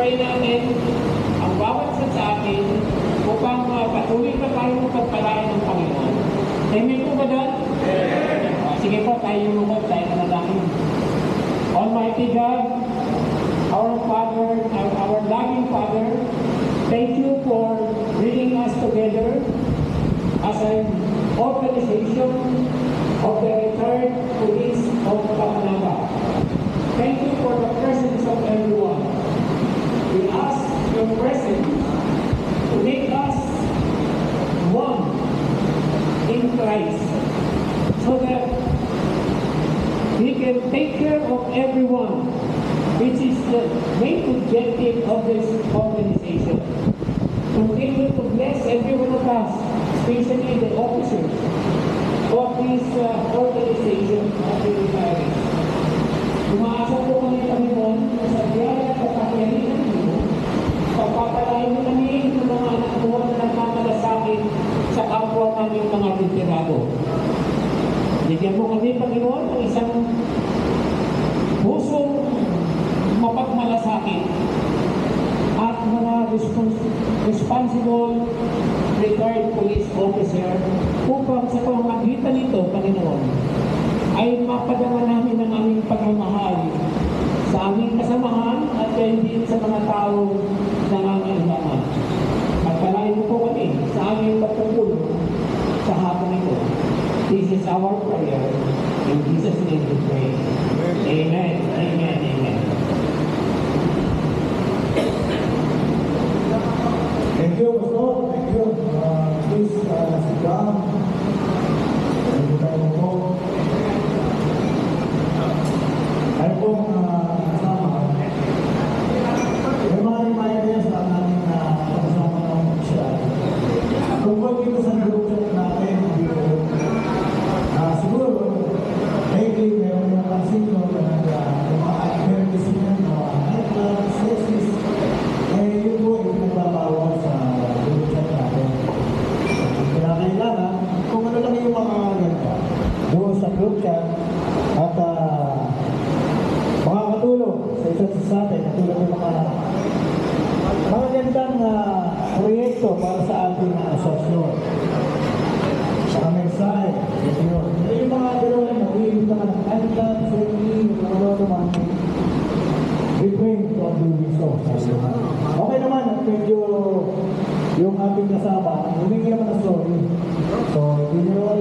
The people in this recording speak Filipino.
pagpalain natin ang bawat sa atin upang patuloy na tayo pagpalain ng Panginoon. Amen po ba doon? Sige po, tayo lumukod, tayo nanalangin. Almighty God, our Father, our loving Father, thank you for bringing us together as an organization of the retired police of Pampanga. Thank you for the presence of everyone. We ask your presence to make us one in Christ so that we can take care of everyone, which is the main objective of this organization. Continue to bless every one of us, especially the officers of this organization of the retirees. Umaasa po kami, Panginoon, sa biyaya at kapakianihan niyo, pagpapalain mo kami ng mga anak mo na nagmamalasakit sa kapwa namin mga retirado. Bigyan mo kami, Panginoon, ng isang pusong mapagmalasakit at mga responsible retired police officer upang sa pamamagitan nito, Panginoon, ay mapadama namin ang aming pagmamahal sa aming kasamahan at din sa mga tao na nangangailangan. Pagpalain mo po kami sa aming pagtutulong sa hapon ito. This is our prayer. In Jesus' name we pray. Amen. Amen. Amen. Thank you, Pastor. Thank you. Please sit down. Thank you po. Tayo pong kasama. May mga reminders na namin na kasama ng siya. Kung wag dito sa group chat natin, siguro, maybe meron yung kansino na nag-advertise niya, mga nightclub, sexes, yun po yung nagbabawal sa group chat natin. Kaya kailangan, kung ano lang yung mga ganda, doon sa group chat, at makakatulong sa isa't isa atin, katulad ng mga gandang proyekto para sa ating asosyon. Sa mensahe, yun. Yung mga gano'n, mag-iibig naman ng kanta, safety, yung mga naman, refrain from doing so. Okay naman, at medyo yung ating kasama, humingi naman na sorry. So, hindi nyo